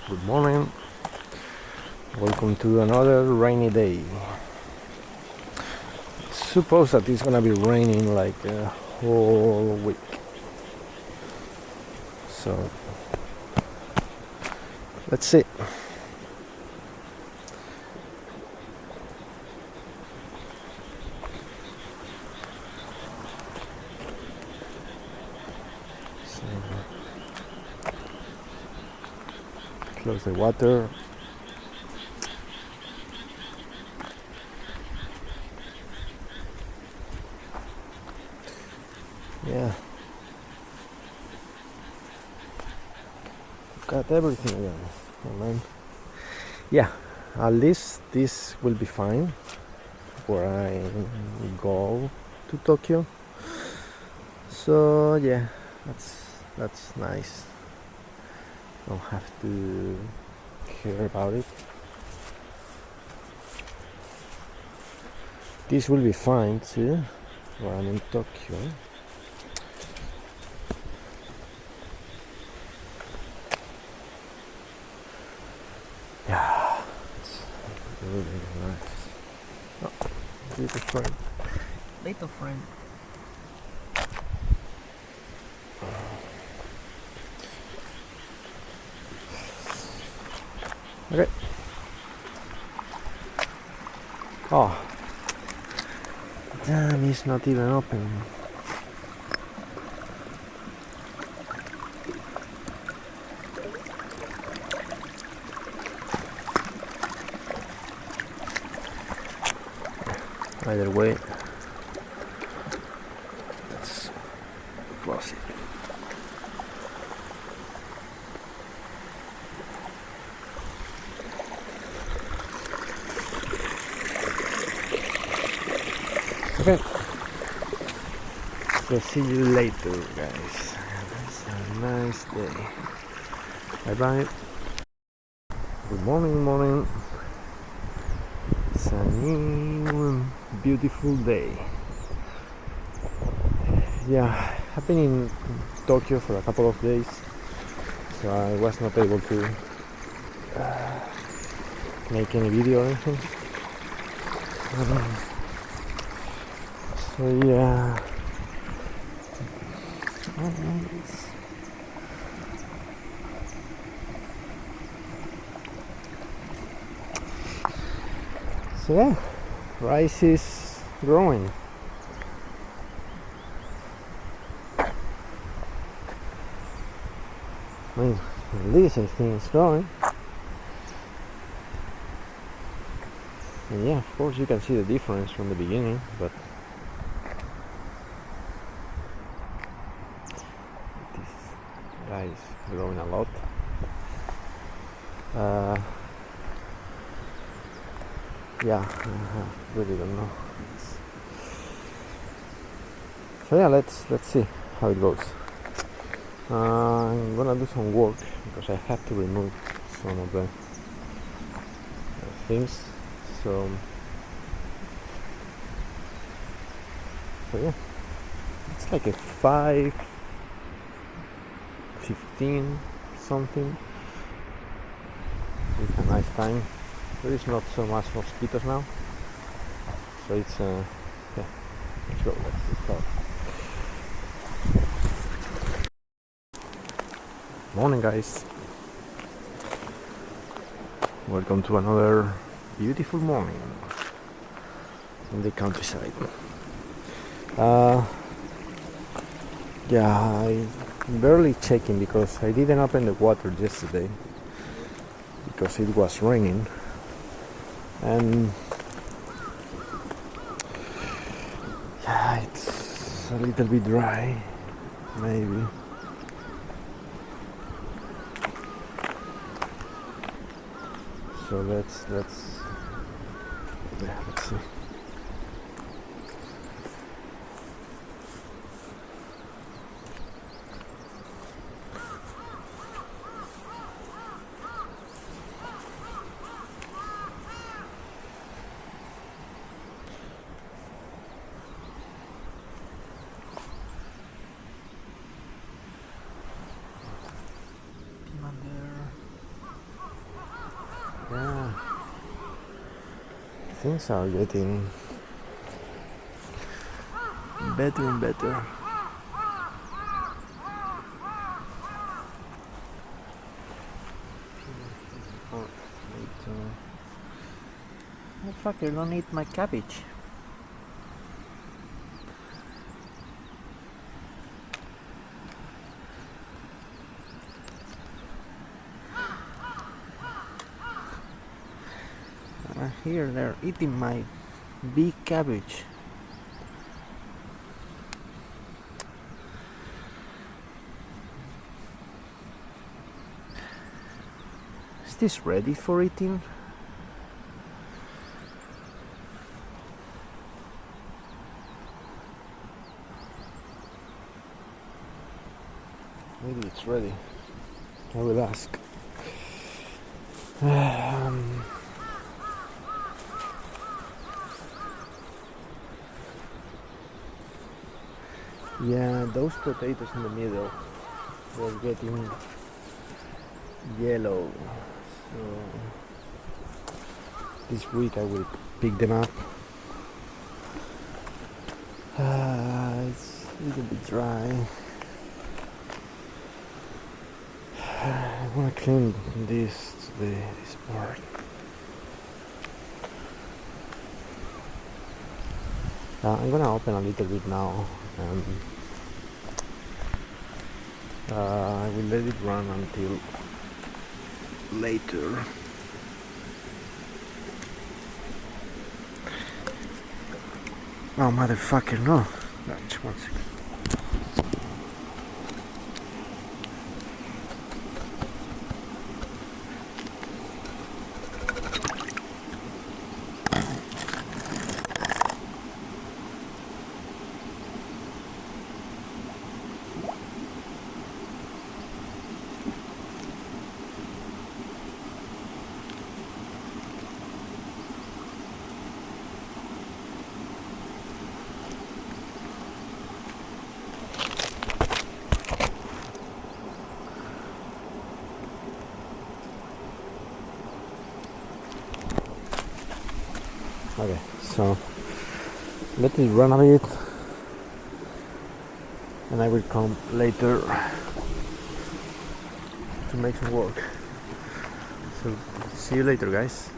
Good morning. Welcome to another rainy day. Suppose that it's gonna be raining like a whole week. So let's see. So, close the water. Yeah. Got everything again. Oh, man. Yeah, at least this will be fine where I go to Tokyo. So yeah, that's nice. Don't have to care about it. This will be fine too where I'm in Tokyo. Yeah, it's really nice. Oh, little friend. Little friend. Okay. Oh, damn, it's not even open. Either way, let's close it. Okay. So see you later, guys. It's a nice day. Bye bye. Good morning, good morning. It's a new beautiful day. Yeah, I've been in Tokyo for a couple of days, so I was not able to make any video or anything. So yeah. So yeah, rice is growing. I mean, at least I think it's growing. And yeah, of course you can see the difference from the beginning, but this guy is growing a lot. Yeah, I really don't know. So yeah, let's see how it goes. I'm gonna do some work because I have to remove some of the things. So yeah, it's like a 5:15 something. It's a nice time. There is not so much mosquitoes now, so it's yeah. Let's go. Let's start. Morning, guys. Welcome to another beautiful morning in the countryside. Yeah, I barely checking because I didn't open the water yesterday because it was raining, and yeah, it's a little bit dry, maybe. So let's see. things are getting better and better. Oh fuck, you don't eat my cabbage. Here they're eating my big cabbage. Is this ready for eating? Maybe it's ready. I will ask. Yeah, those potatoes in the middle were getting yellow. So this week I will pick them up. It's a little bit dry. I want to clean this part. I'm gonna open a little bit now, and I will let it run until later. Oh motherfucker, no! Just 1 second. Okay, so let it run a bit, and I will come later to make some work. So see you later, guys.